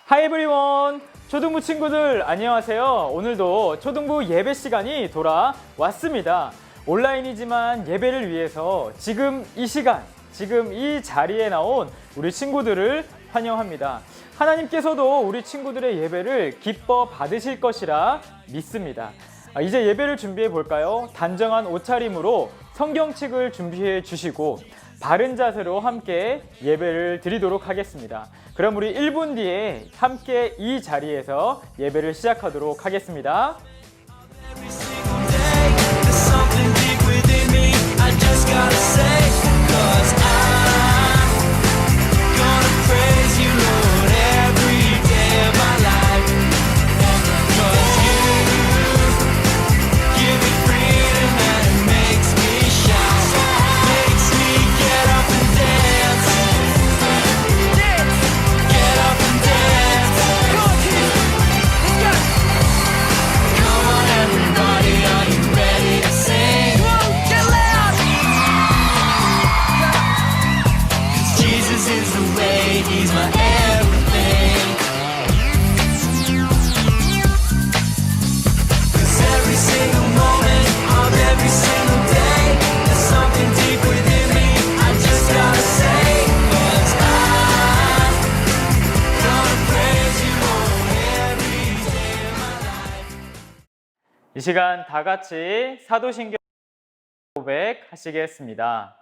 Hi everyone! 초등부 친구들 안녕하세요. 오늘도 초등부 예배 시간이 돌아왔습니다. 온라인이지만 예배를 위해서 지금 이 시간, 지금 이 자리에 나온 우리 친구들을 환영합니다. 하나님께서도 우리 친구들의 예배를 기뻐 받으실 것이라 믿습니다. 이제 예배를 준비해 볼까요? 단정한 옷차림으로 성경책을 준비해 주시고 바른 자세로 함께 예배를 드리도록 하겠습니다. 그럼 우리 1분 뒤에 함께 이 자리에서 예배를 시작하도록 하겠습니다. 이 시간 다 같이 사도신경 고백하시겠습니다.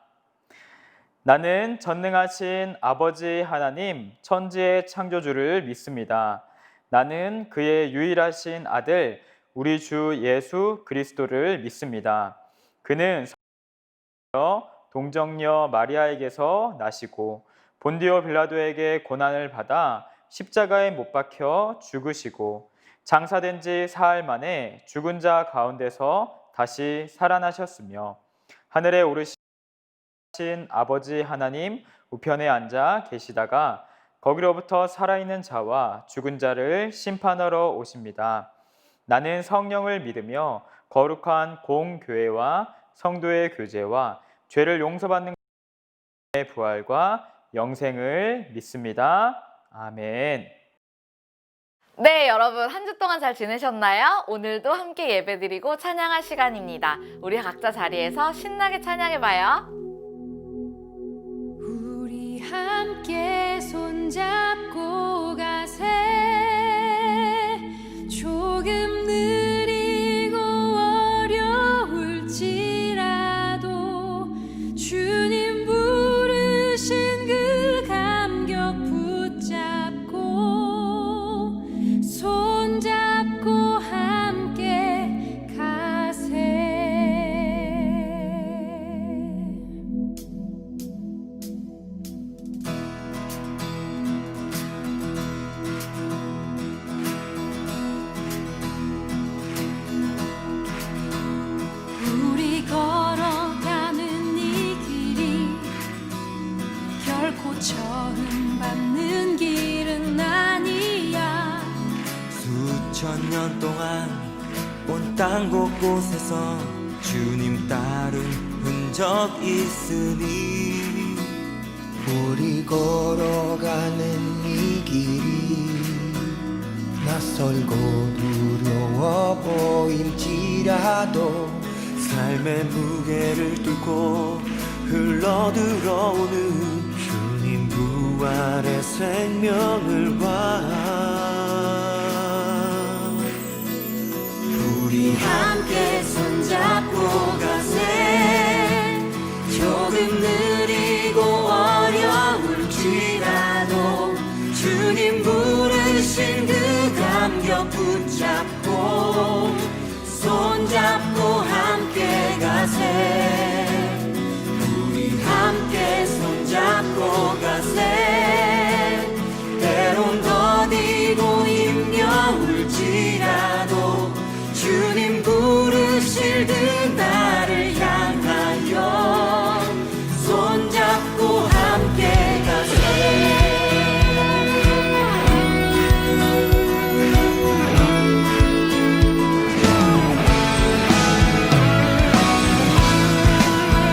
나는 전능하신 아버지 하나님 천지의 창조주를 믿습니다. 나는 그의 유일하신 아들 우리 주 예수 그리스도를 믿습니다. 그는 동정녀 마리아에게서 나시고 본디오 빌라도에게 고난을 받아 십자가에 못 박혀 죽으시고 장사된 지 사흘 만에 죽은 자 가운데서 다시 살아나셨으며 하늘에 오르신 아버지 하나님 우편에 앉아 계시다가 거기로부터 살아있는 자와 죽은 자를 심판하러 오십니다. 나는 성령을 믿으며 거룩한 공교회와 성도의 교제와 죄를 용서받는 부활과 영생을 믿습니다. 아멘. 네, 여러분 한 주 동안 잘 지내셨나요? 오늘도 함께 예배드리고 찬양할 시간입니다. 우리 각자 자리에서 신나게 찬양해봐요. 우리 함께 손잡고 가세. 조금 느리고 어려울지라도 주님 부르신 그 감격 붙잡고 손잡고 함께 가세. 우리 걸어가는 이 길이 결코 처음 밟는 길은 아니야. 수천 년 동안 온 땅 곳곳에서 주님 따른 흔적 있으니 우리 걸어가는 이 길이 낯설고 두려워 보일지라도 삶의 무게를 뚫고 흘러들어오는 주님 부활의 생명을 봐. 우리 함께 손잡고 가세. 조금 느리고 어려울지라도 주님 부르신 그 감격 붙잡고 손잡고 함께 가세. 우리 함께 손잡고 가세. 때론 더디고 힘겨울지라도 주님 부르실 듯 나를 향하여 손잡고 함께 가세.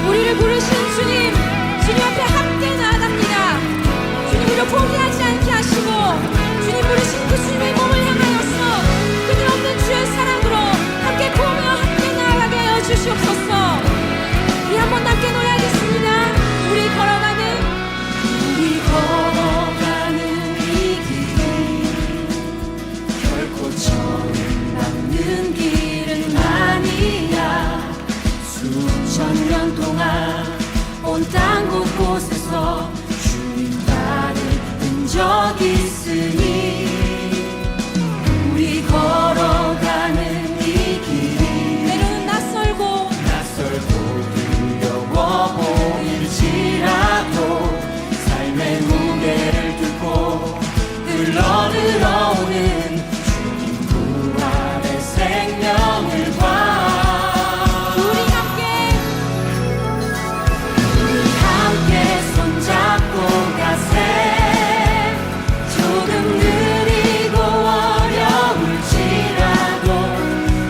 우리를 부르신 주님 앞에 함께 나아갑니다. 주님 우리를 포기하지 않게 하시고 주님 부르신 그 주님의 몸을 향하여서 끝없는 주의 사랑으로 함께 보며 함께 나아가게 하여 주시옵소서. 우리 한번 함께 노래하겠습니다. 우리 걸어가는 이 길이 결코 정남는 길은 아니야. 수천 년 동안 온 땅 곳곳에서 주님 나를 본 적 있으니 우리 걸어가는 이 길이 때로는 낯설고 두려워 보일지라도 삶의 무게를 뚫고 흘러들어오는 주님 부활의 생명을 봐. 손잡고 가세. 조금 느리고 어려울지라도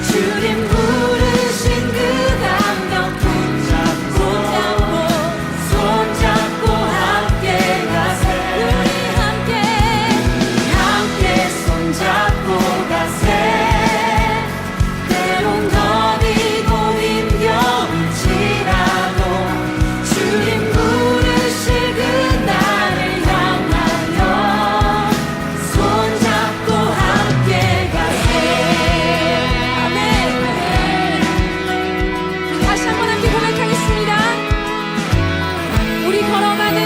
주님 부르신 그 감격 붙잡고 손잡고 함께 가세. 우리 함께 손잡고 가세. 때론 더디고 힘겨울지라도 주님 부르실 그 나를 향하여 손잡고 함께 가세. 아멘. 다시 한번 함께 고백하겠습니다. 우리 걸어가는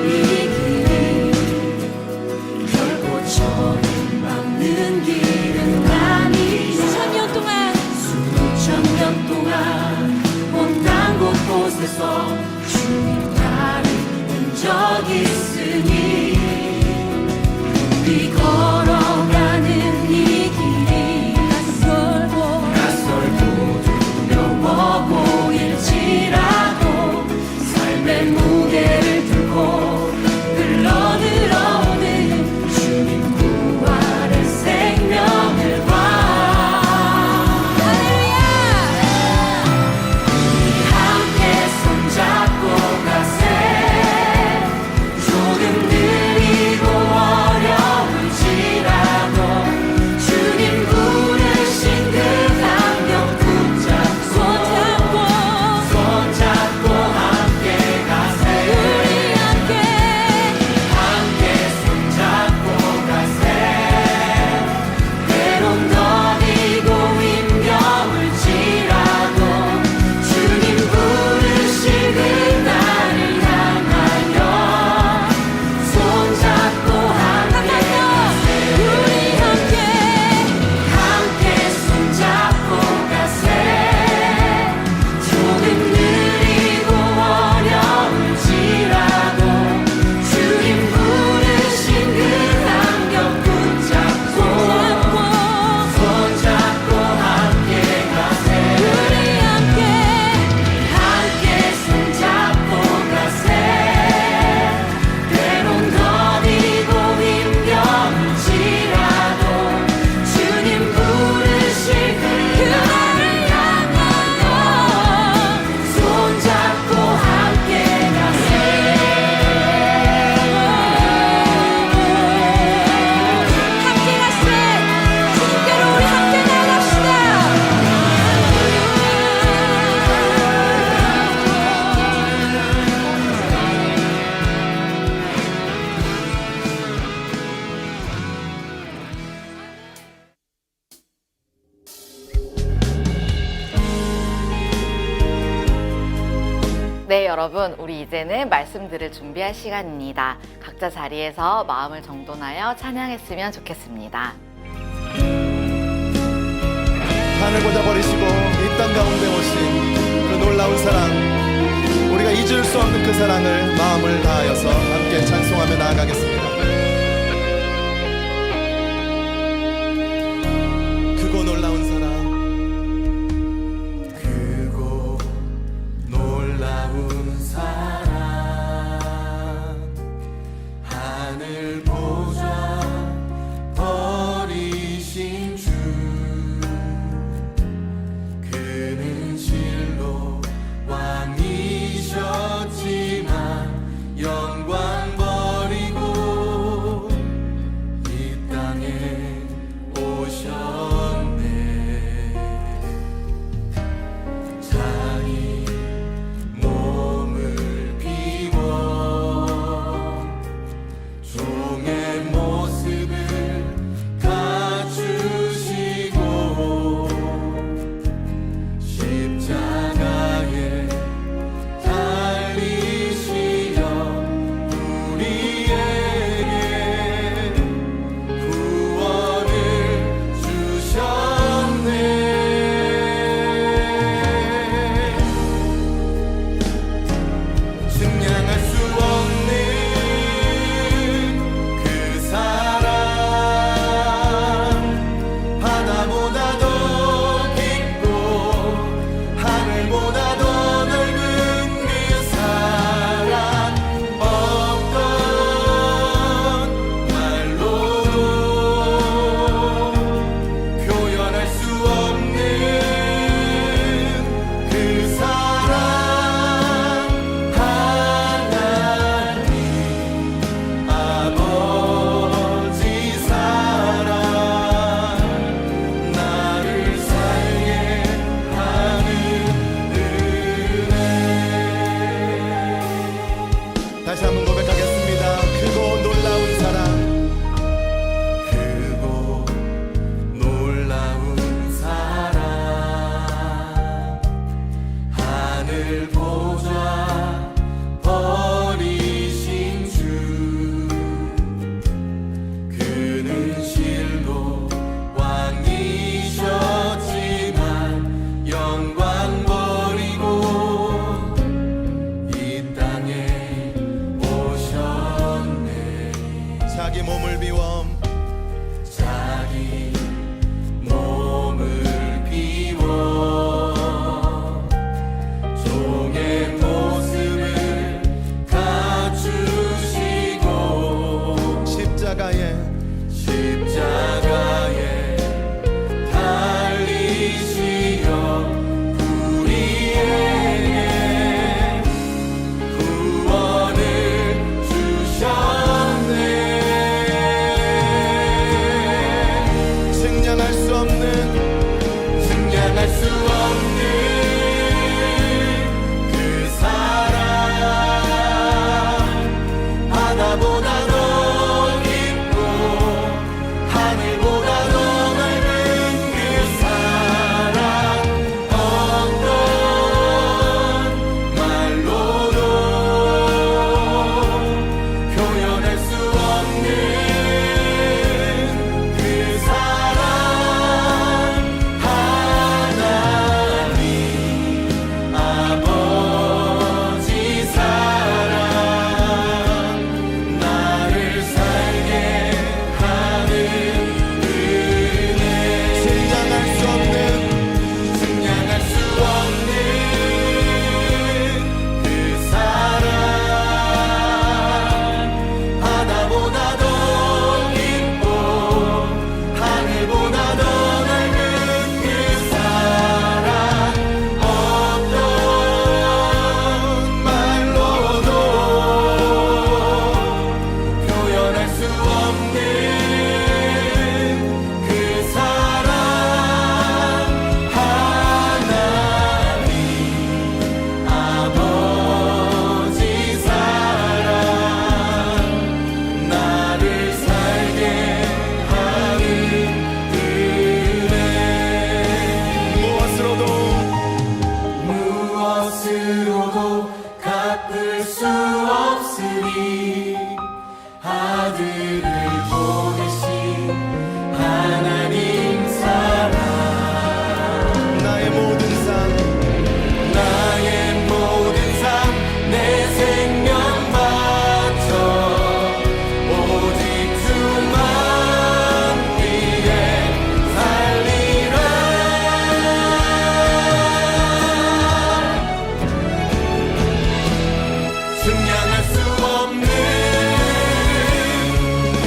이 길이 결코 정남는 길은 아니. 수천 년 동안 온 땅 곳곳에서 주님 나를 본 적 있으니 우리 걸어가는 이 길이 낯설고 두려워 보일지라도 삶의 무게를 들고 흘러들어오는 주님 부활의 생명을 봐. 함께 손잡고 가세. 조금 느리고 어려울지라도 주님 부르신 그 감격 붙잡고 손잡고 함께 가세. 우리 함께 손잡고 가세. 때론 더디고 힘겨울지라도 주님 부르실 그 나를 향하여 손잡고 함께 가세. 우리 함께 손잡고 가세. 조금 느리고 어려울지라도 주님 부르신 그 감격 붙잡고 손잡고 함께 가세. 우리 함께 손잡고 가세. 때론 더디고 힘겨울지라도 주님 부르실 그 나를 향하여 손잡고 함께 가세. 함께 가세. 주님께로 우리 함께 나갑시다. 네, 여러분, 우리 이제는 말씀 들을 준비할 시간입니다. 각자 자리에서 마음을 정돈하여 찬양했으면 좋겠습니다. 하늘보다 버리시고 이 땅 가운데 오신 그 놀라운 사랑, 우리가 잊을 수 없는 그 사랑을 마음을 다하여서 함께 찬송하며 나아가겠습니다. 크고 놀라운 사랑, 크고 놀라운 사랑, 하늘 보좌 버리신 주, 그는 실로 왕이셨지만 영광 버리고 다시 한번 고백하겠습니다. 크고 놀라운 사랑. 크고 놀라운 사랑 하늘 보좌 버리신 주 그는 실로 왕이셨지만 영광 버리고 이 땅에 오셨네 자기 몸을 비워 자기 몸을 비워 종의 모습을 갖추시고 십자가에 달리시어 우리에게 구원을 주셨네 증량할 수 없는 그 사랑 바다보다 더 깊고 하늘보다 더 넓은 그 사랑 어떤 말로도 표현할 수 없는 그 사랑 하나님 아버지 사랑 나를 살게 하는 은혜 증량할 수 없는 그 사랑 바다보다 더 깊고 하늘보다 더 넓은 그 사랑 어떤 말로도 표현할 수 없는 그 사랑 하나님 아버지 사랑 나를 살게 하는 은혜 무엇으로도 갚을 수 없으니 아들을 보내신 하나님 사랑 나의 모든 삶 내 생명 바쳐 오직 주만 위해 살리라 증량할 수 없는 그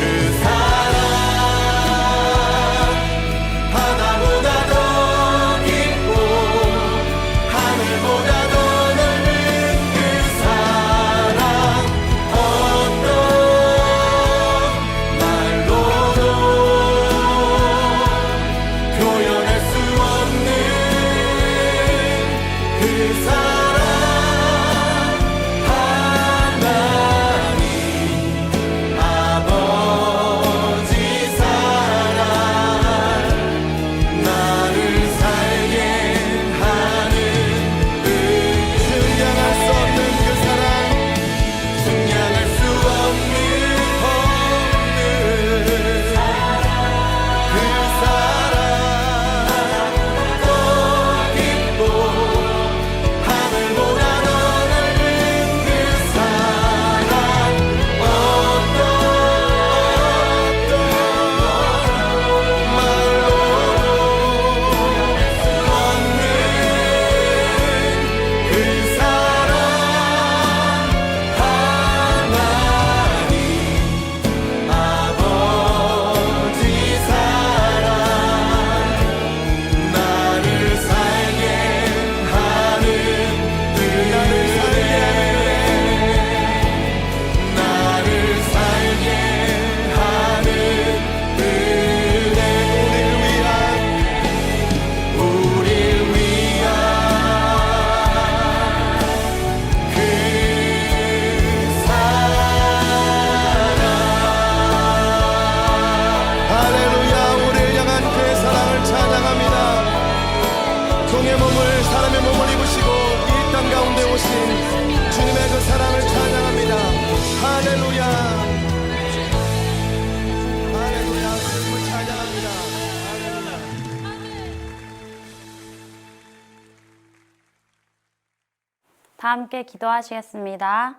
다 함께 기도하시겠습니다.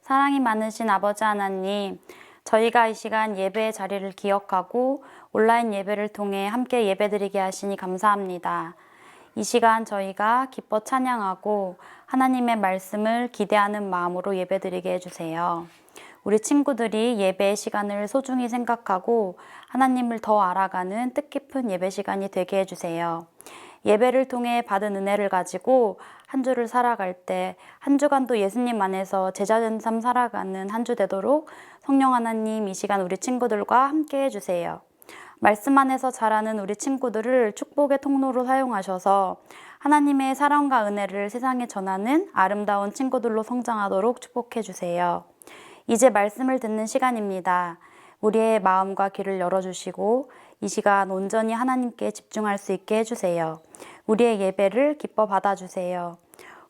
사랑이 많으신 아버지 하나님, 저희가 이 시간 예배의 자리를 기억하고 온라인 예배를 통해 함께 예배드리게 하시니 감사합니다. 이 시간 저희가 기뻐 찬양하고 하나님의 말씀을 기대하는 마음으로 예배드리게 해주세요. 우리 친구들이 예배의 시간을 소중히 생각하고 하나님을 더 알아가는 뜻깊은 예배 시간이 되게 해주세요. 예배를 통해 받은 은혜를 가지고 한 주를 살아갈 때 한 주간도 예수님 안에서 제자된 삶 살아가는 한 주 되도록 성령 하나님 이 시간 우리 친구들과 함께 해주세요. 말씀 안에서 자라는 우리 친구들을 축복의 통로로 사용하셔서 하나님의 사랑과 은혜를 세상에 전하는 아름다운 친구들로 성장하도록 축복해 주세요. 이제 말씀을 듣는 시간입니다. 우리의 마음과 귀를 열어주시고 이 시간 온전히 하나님께 집중할 수 있게 해주세요. 우리의 예배를 기뻐 받아주세요.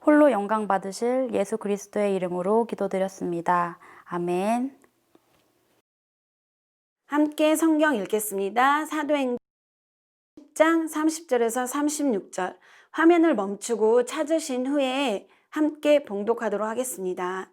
홀로 영광 받으실 예수 그리스도의 이름으로 기도드렸습니다. 아멘. 함께 성경 읽겠습니다. 사도행전 10장 30절에서 36절. 화면을 멈추고 찾으신 후에 함께 봉독하도록 하겠습니다.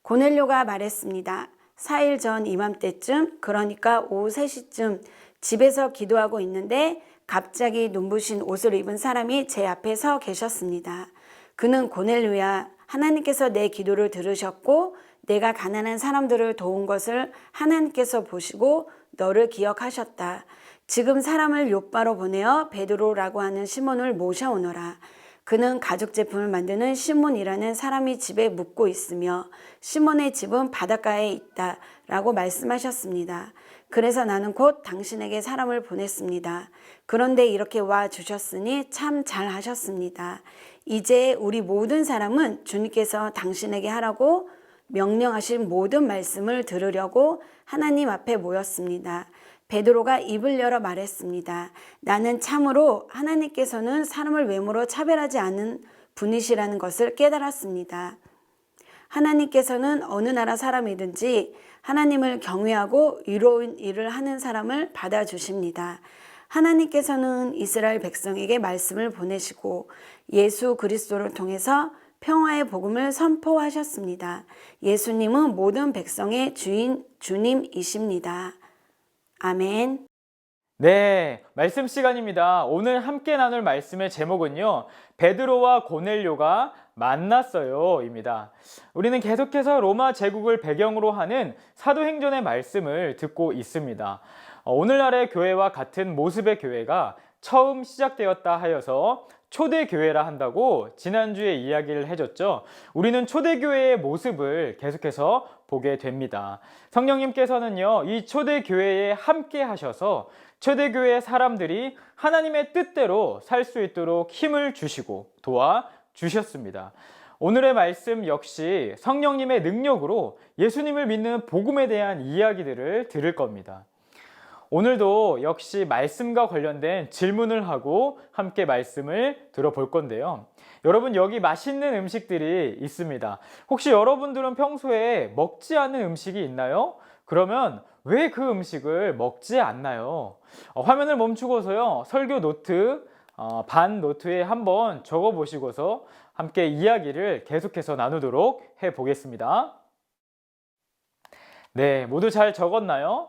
고넬료가 말했습니다. 4일 전 이맘때쯤, 그러니까 오후 3시쯤 집에서 기도하고 있는데 갑자기 눈부신 옷을 입은 사람이 제 앞에 서 계셨습니다. 그는 고넬료야, 하나님께서 내 기도를 들으셨고 내가 가난한 사람들을 도운 것을 하나님께서 보시고 너를 기억하셨다. 지금 사람을 욥바로 보내어 베드로라고 하는 시몬을 모셔오너라. 그는 가죽 제품을 만드는 시몬이라는 사람이 집에 묵고 있으며 시몬의 집은 바닷가에 있다 라고 말씀하셨습니다. 그래서 나는 곧 당신에게 사람을 보냈습니다. 그런데 이렇게 와 주셨으니 참 잘하셨습니다. 이제 우리 모든 사람은 주님께서 당신에게 하라고 명령하신 모든 말씀을 들으려고 하나님 앞에 모였습니다. 베드로가 입을 열어 말했습니다. 나는 참으로 하나님께서는 사람을 외모로 차별하지 않는 분이시라는 것을 깨달았습니다. 하나님께서는 어느 나라 사람이든지 하나님을 경외하고 의로운 일을 하는 사람을 받아주십니다. 하나님께서는 이스라엘 백성에게 말씀을 보내시고 예수 그리스도를 통해서 평화의 복음을 선포하셨습니다. 예수님은 모든 백성의 주님이십니다. 아멘. 네, 말씀 시간입니다. 오늘 함께 나눌 말씀의 제목은요, 베드로와 고넬료가 만났어요 입니다. 우리는 계속해서 로마 제국을 배경으로 하는 사도행전의 말씀을 듣고 있습니다. 오늘날의 교회와 같은 모습의 교회가 처음 시작되었다 하여서 초대교회라 한다고 지난주에 이야기를 해줬죠. 우리는 초대교회의 모습을 계속해서 보게 됩니다. 성령님께서는요, 이 초대교회에 함께 하셔서 초대교회 사람들이 하나님의 뜻대로 살 수 있도록 힘을 주시고 도와주셨습니다. 오늘의 말씀 역시 성령님의 능력으로 예수님을 믿는 복음에 대한 이야기들을 들을 겁니다. 오늘도 역시 말씀과 관련된 질문을 하고 함께 말씀을 들어볼 건데요. 여러분, 여기 맛있는 음식들이 있습니다. 혹시 여러분들은 평소에 먹지 않는 음식이 있나요? 그러면 왜 그 음식을 먹지 않나요? 화면을 멈추고서요, 설교 노트, 반 노트에 한번 적어 보시고서 함께 이야기를 계속해서 나누도록 해보겠습니다. 네, 모두 잘 적었나요?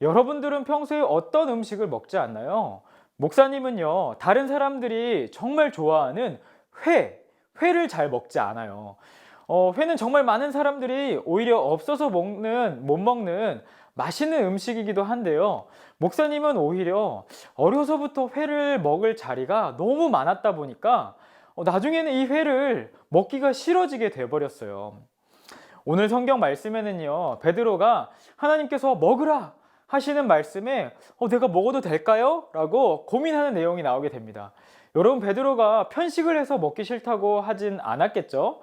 여러분들은 평소에 어떤 음식을 먹지 않나요? 목사님은요, 다른 사람들이 정말 좋아하는 회를 잘 먹지 않아요. 회는 정말 많은 사람들이 오히려 없어서 못 먹는 맛있는 음식이기도 한데요. 목사님은 오히려 어려서부터 회를 먹을 자리가 너무 많았다 보니까 나중에는 이 회를 먹기가 싫어지게 돼버렸어요. 오늘 성경 말씀에는요, 베드로가 하나님께서 먹으라 하시는 말씀에 내가 먹어도 될까요? 라고 고민하는 내용이 나오게 됩니다. 여러분, 베드로가 편식을 해서 먹기 싫다고 하진 않았겠죠?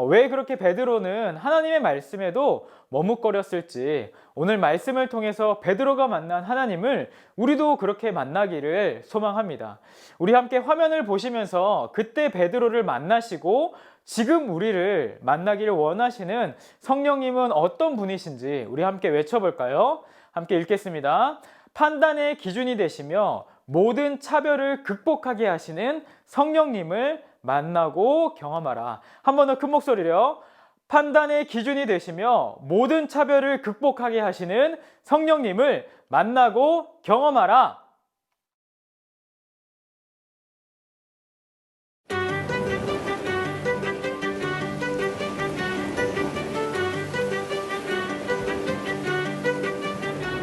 왜 그렇게 베드로는 하나님의 말씀에도 머뭇거렸을지 오늘 말씀을 통해서 베드로가 만난 하나님을 우리도 그렇게 만나기를 소망합니다. 우리 함께 화면을 보시면서 그때 베드로를 만나시고 지금 우리를 만나기를 원하시는 성령님은 어떤 분이신지 우리 함께 외쳐볼까요? 함께 읽겠습니다. 판단의 기준이 되시며 모든 차별을 극복하게 하시는 성령님을 만나고 경험하라. 한 번 더 큰 목소리로 판단의 기준이 되시며 모든 차별을 극복하게 하시는 성령님을 만나고 경험하라.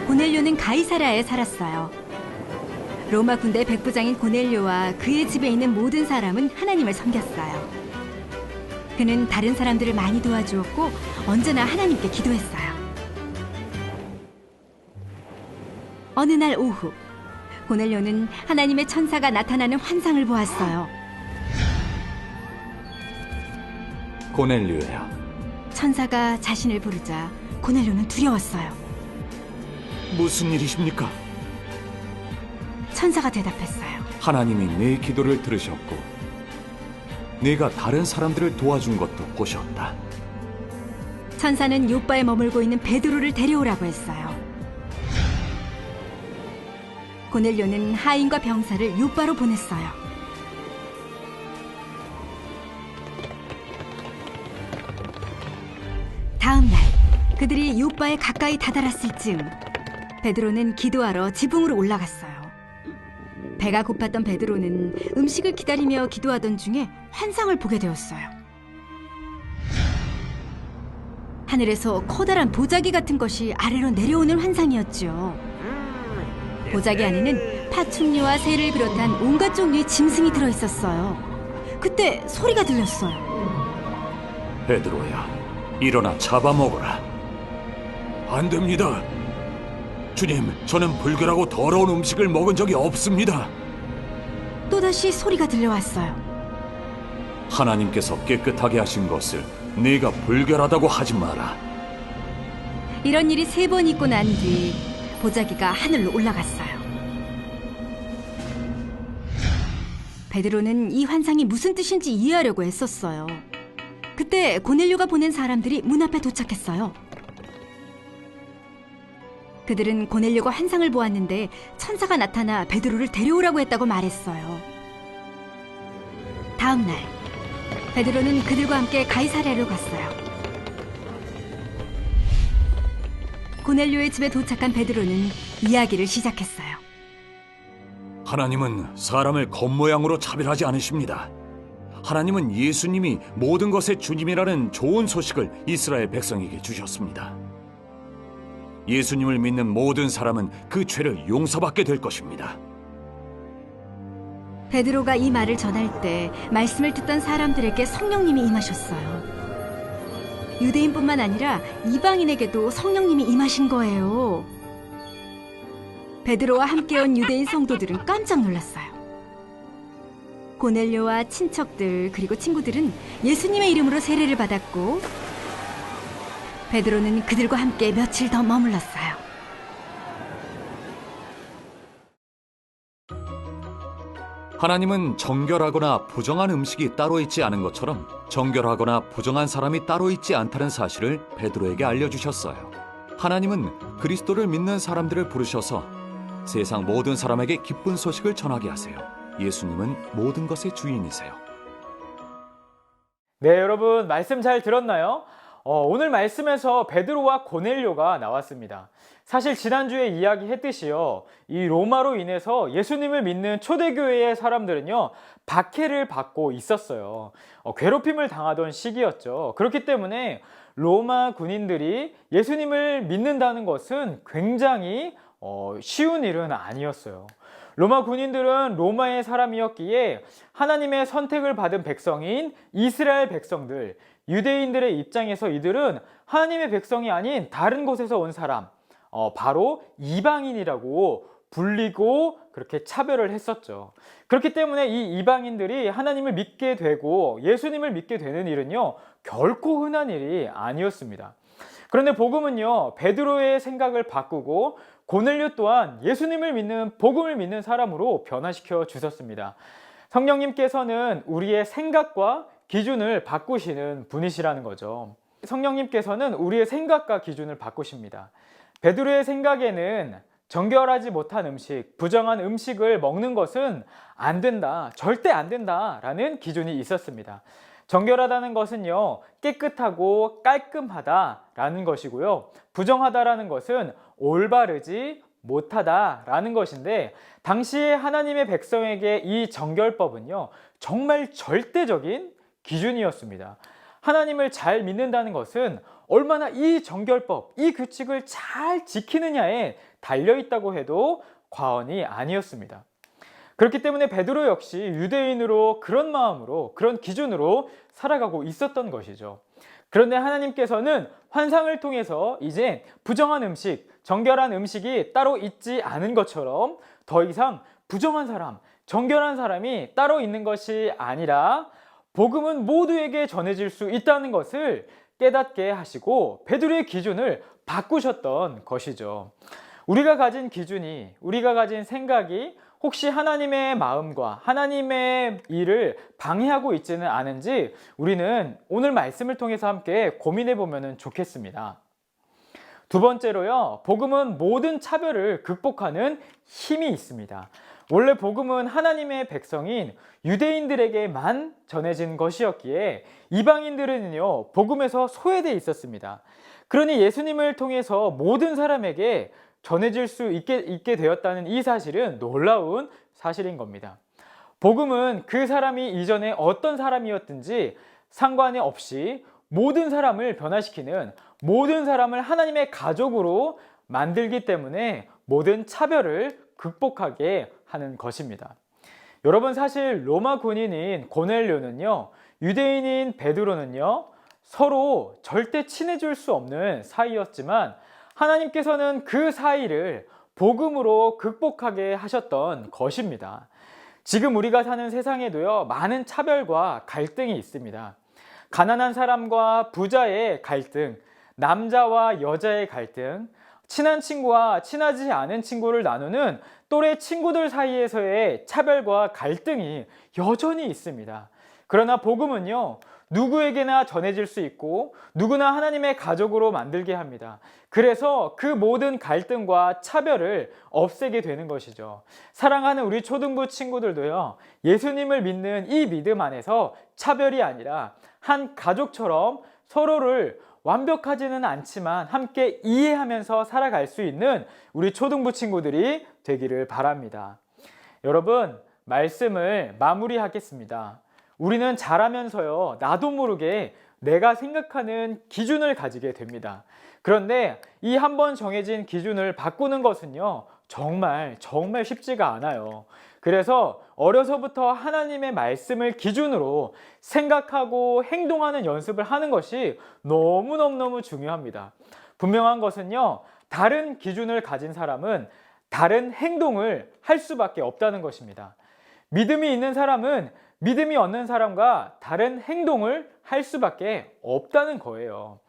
고넬료는 가이사랴에 살았어요. 로마 군대 백부장인 고넬료와 그의 집에 있는 모든 사람은 하나님을 섬겼어요. 그는 다른 사람들을 많이 도와주었고 언제나 하나님께 기도했어요. 어느 날 오후, 고넬료는 하나님의 천사가 나타나는 환상을 보았어요. 고넬료야, 천사가 자신을 부르자 고넬료는 두려웠어요. 무슨 일이십니까? 천사가 대답했어요. 하나님이 내 기도를 들으셨고 네가 다른 사람들을 도와준 것도 보셨다. 천사는 요바에 머물고 있는 베드로를 데려오라고 했어요. 고넬료는 하인과 병사를 요바로 보냈어요. 다음 날 그들이 요바에 가까이 다다랐을 즈음 베드로는 기도하러 지붕으로 올라갔어요. 배가 고팠던 베드로는 음식을 기다리며 기도하던 중에 환상을 보게 되었어요. 하늘에서 커다란 보자기 같은 것이 아래로 내려오는 환상이었죠. 보자기 안에는 파충류와 새를 비롯한 온갖 종류의 짐승이 들어있었어요. 그때 소리가 들렸어요. 베드로야, 일어나 잡아먹어라. 안 됩니다. 주님, 저는 불결하고 더러운 음식을 먹은 적이 없습니다. 또다시 소리가 들려왔어요. 하나님께서 깨끗하게 하신 것을 네가 불결하다고 하지 마라. 이런 일이 3번 있고 난 뒤 보자기가 하늘로 올라갔어요. 베드로는 이 환상이 무슨 뜻인지 이해하려고 애썼어요. 그때 고넬료가 보낸 사람들이 문 앞에 도착했어요. 그들은 고넬료가 환상을 보았는데 천사가 나타나 베드로를 데려오라고 했다고 말했어요. 다음 날 베드로는 그들과 함께 가이사랴로 갔어요. 고넬료의 집에 도착한 베드로는 이야기를 시작했어요. 하나님은 사람을 겉모양으로 차별하지 않으십니다. 하나님은 예수님이 모든 것의 주님이라는 좋은 소식을 이스라엘 백성에게 주셨습니다. 예수님을 믿는 모든 사람은 그 죄를 용서받게 될 것입니다. 베드로가 이 말을 전할 때 말씀을 듣던 사람들에게 성령님이 임하셨어요. 유대인뿐만 아니라 이방인에게도 성령님이 임하신 거예요. 베드로와 함께 온 유대인 성도들은 깜짝 놀랐어요. 고넬료와 친척들 그리고 친구들은 예수님의 이름으로 세례를 받았고 베드로는 그들과 함께 며칠 더 머물렀어요. 하나님은 정결하거나 부정한 음식이 따로 있지 않은 것처럼 정결하거나 부정한 사람이 따로 있지 않다는 사실을 베드로에게 알려주셨어요. 하나님은 그리스도를 믿는 사람들을 부르셔서 세상 모든 사람에게 기쁜 소식을 전하게 하세요. 예수님은 모든 것의 주인이세요. 네, 여러분 말씀 잘 들었나요? 오늘 말씀에서 베드로와 고넬료가 나왔습니다. 사실 지난주에 이야기했듯이요, 이 로마로 인해서 예수님을 믿는 초대교회의 사람들은요 박해를 받고 있었어요. 괴롭힘을 당하던 시기였죠. 그렇기 때문에 로마 군인들이 예수님을 믿는다는 것은 굉장히 쉬운 일은 아니었어요. 로마 군인들은 로마의 사람이었기에 하나님의 선택을 받은 백성인 이스라엘 백성들, 유대인들의 입장에서 이들은 하나님의 백성이 아닌 다른 곳에서 온 사람, 바로 이방인이라고 불리고 그렇게 차별을 했었죠. 그렇기 때문에 이 이방인들이 하나님을 믿게 되고 예수님을 믿게 되는 일은요 결코 흔한 일이 아니었습니다. 그런데 복음은요 베드로의 생각을 바꾸고 고넬료 또한 예수님을 믿는 복음을 믿는 사람으로 변화시켜 주셨습니다. 성령님께서는 우리의 생각과 기준을 바꾸시는 분이시라는 거죠. 성령님께서는 우리의 생각과 기준을 바꾸십니다. 베드로의 생각에는 정결하지 못한 음식, 부정한 음식을 먹는 것은 안 된다, 절대 안 된다라는 기준이 있었습니다. 정결하다는 것은요, 깨끗하고 깔끔하다라는 것이고요. 부정하다라는 것은 올바르지 못하다라는 것인데, 당시에 하나님의 백성에게 이 정결법은요, 정말 절대적인 기준이었습니다. 하나님을 잘 믿는다는 것은 얼마나 이 정결법, 이 규칙을 잘 지키느냐에 달려있다고 해도 과언이 아니었습니다. 그렇기 때문에 베드로 역시 유대인으로 그런 마음으로, 그런 기준으로 살아가고 있었던 것이죠. 그런데 하나님께서는 환상을 통해서 이제 부정한 음식, 정결한 음식이 따로 있지 않은 것처럼 더 이상 부정한 사람, 정결한 사람이 따로 있는 것이 아니라 복음은 모두에게 전해질 수 있다는 것을 깨닫게 하시고 베드로의 기준을 바꾸셨던 것이죠. 우리가 가진 기준이, 우리가 가진 생각이 혹시 하나님의 마음과 하나님의 일을 방해하고 있지는 않은지 우리는 오늘 말씀을 통해서 함께 고민해 보면 좋겠습니다. 두 번째로요, 복음은 모든 차별을 극복하는 힘이 있습니다. 원래 복음은 하나님의 백성인 유대인들에게만 전해진 것이었기에 이방인들은요, 복음에서 소외되어 있었습니다. 그러니 예수님을 통해서 모든 사람에게 전해질 수 있게 되었다는 이 사실은 놀라운 사실인 겁니다. 복음은 그 사람이 이전에 어떤 사람이었든지 상관이 없이 모든 사람을 변화시키는, 모든 사람을 하나님의 가족으로 만들기 때문에 모든 차별을 극복하게 하는 것입니다. 여러분, 사실 로마 군인인 고넬료는요, 유대인인 베드로는요, 서로 절대 친해질 수 없는 사이였지만 하나님께서는 그 사이를 복음으로 극복하게 하셨던 것입니다. 지금 우리가 사는 세상에도요, 많은 차별과 갈등이 있습니다. 가난한 사람과 부자의 갈등, 남자와 여자의 갈등, 친한 친구와 친하지 않은 친구를 나누는 또래 친구들 사이에서의 차별과 갈등이 여전히 있습니다. 그러나 복음은요, 누구에게나 전해질 수 있고 누구나 하나님의 가족으로 만들게 합니다. 그래서 그 모든 갈등과 차별을 없애게 되는 것이죠. 사랑하는 우리 초등부 친구들도요, 예수님을 믿는 이 믿음 안에서 차별이 아니라 한 가족처럼 서로를 완벽하지는 않지만 함께 이해하면서 살아갈 수 있는 우리 초등부 친구들이 되기를 바랍니다. 여러분, 말씀을 마무리하겠습니다. 우리는 자라면서요, 나도 모르게 내가 생각하는 기준을 가지게 됩니다. 그런데 이 한 번 정해진 기준을 바꾸는 것은요, 정말 쉽지가 않아요. 그래서 어려서부터 하나님의 말씀을 기준으로 생각하고 행동하는 연습을 하는 것이 너무너무 중요합니다. 분명한 것은요, 다른 기준을 가진 사람은 다른 행동을 할 수밖에 없다는 것입니다. 믿음이 있는 사람은 믿음이 없는 사람과 다른 행동을 할 수밖에 없다는 거예요.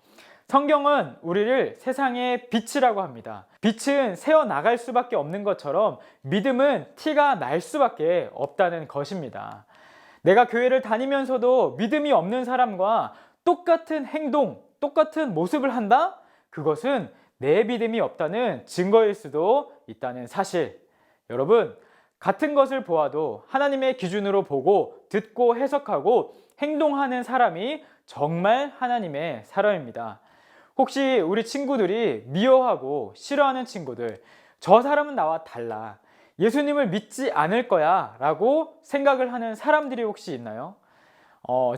성경은 우리를 세상의 빛이라고 합니다. 빛은 새어나갈 수밖에 없는 것처럼 믿음은 티가 날 수밖에 없다는 것입니다. 내가 교회를 다니면서도 믿음이 없는 사람과 똑같은 행동, 똑같은 모습을 한다? 그것은 내 믿음이 없다는 증거일 수도 있다는 사실. 여러분, 같은 것을 보아도 하나님의 기준으로 보고 듣고 해석하고 행동하는 사람이 정말 하나님의 사람입니다. 혹시 우리 친구들이 미워하고 싫어하는 친구들, 저 사람은 나와 달라, 예수님을 믿지 않을 거야 라고 생각을 하는 사람들이 혹시 있나요?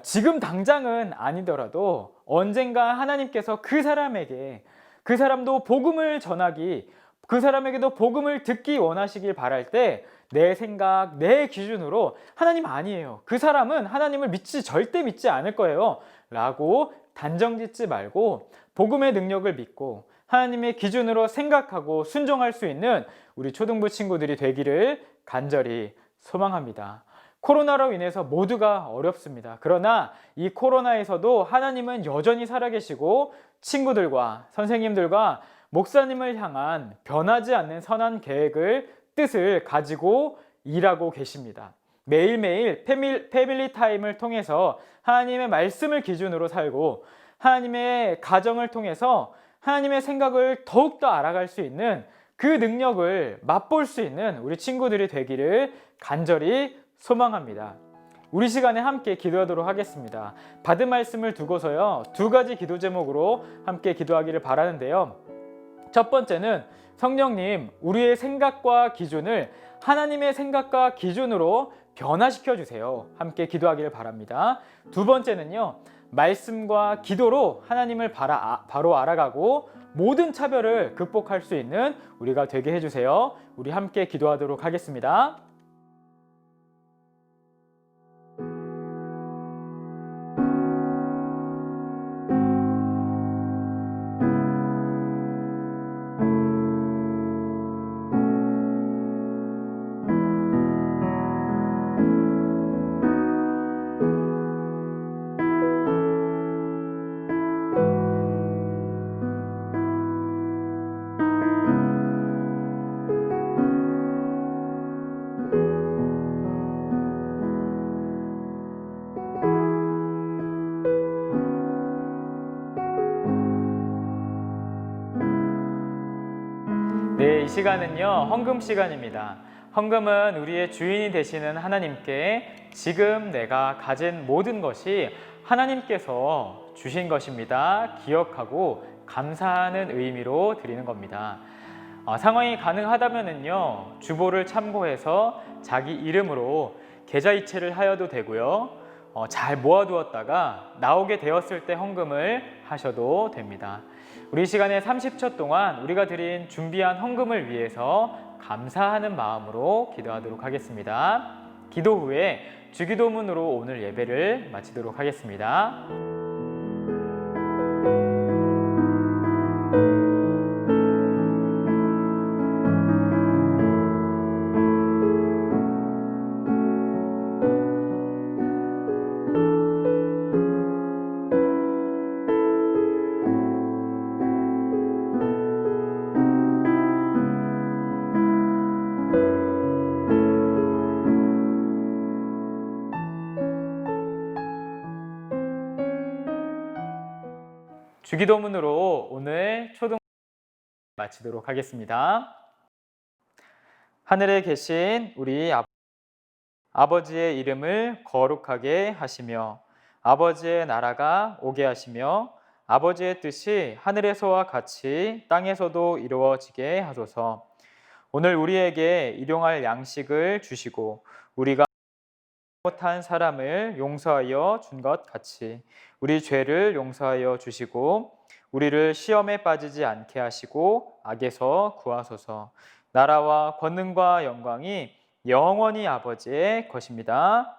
지금 당장은 아니더라도 언젠가 하나님께서 그 사람에게, 그 사람도 복음을 전하기, 그 사람에게도 복음을 듣기 원하시길 바랄 때 내 생각, 내 기준으로 하나님 아니에요, 그 사람은 하나님을 절대 믿지 않을 거예요 라고 단정짓지 말고 복음의 능력을 믿고 하나님의 기준으로 생각하고 순종할 수 있는 우리 초등부 친구들이 되기를 간절히 소망합니다. 코로나로 인해서 모두가 어렵습니다. 그러나 이 코로나에서도 하나님은 여전히 살아계시고 친구들과 선생님들과 목사님을 향한 변하지 않는 선한 계획을, 뜻을 가지고 일하고 계십니다. 매일매일 패밀리 타임을 통해서 하나님의 말씀을 기준으로 살고 하나님의 가정을 통해서 하나님의 생각을 더욱더 알아갈 수 있는 그 능력을 맛볼 수 있는 우리 친구들이 되기를 간절히 소망합니다. 우리 시간에 함께 기도하도록 하겠습니다. 받은 말씀을 두고서요, 2가지 기도 제목으로 함께 기도하기를 바라는데요. 첫 번째는 성령님, 우리의 생각과 기준을 하나님의 생각과 기준으로 변화시켜 주세요. 함께 기도하기를 바랍니다. 두 번째는요, 말씀과 기도로 하나님을 바로 알아가고 모든 차별을 극복할 수 있는 우리가 되게 해주세요. 우리 함께 기도하도록 하겠습니다. 네, 이 시간은요, 헌금 시간입니다. 헌금은 우리의 주인이 되시는 하나님께 지금 내가 가진 모든 것이 하나님께서 주신 것입니다. 기억하고 감사하는 의미로 드리는 겁니다. 상황이 가능하다면요, 주보를 참고해서 자기 이름으로 계좌이체를 하여도 되고요. 잘 모아두었다가 나오게 되었을 때 헌금을 하셔도 됩니다. 우리 시간에 30초 동안 우리가 드린 준비한 헌금을 위해서 감사하는 마음으로 기도하도록 하겠습니다. 기도 후에 주기도문으로 오늘 예배를 마치도록 하겠습니다. 주기도문으로 오늘 초등 마치도록 하겠습니다. 하늘에 계신 우리 아버지의 이름을 거룩하게 하시며 아버지의 나라가 오게 하시며 아버지의 뜻이 하늘에서와 같이 땅에서도 이루어지게 하소서. 오늘 우리에게 일용할 양식을 주시고 우리가 못한 사람을 용서하여 준 것 같이 우리 죄를 용서하여 주시고 우리를 시험에 빠지지 않게 하시고 악에서 구하소서. 나라와 권능과 영광이 영원히 아버지의 것입니다.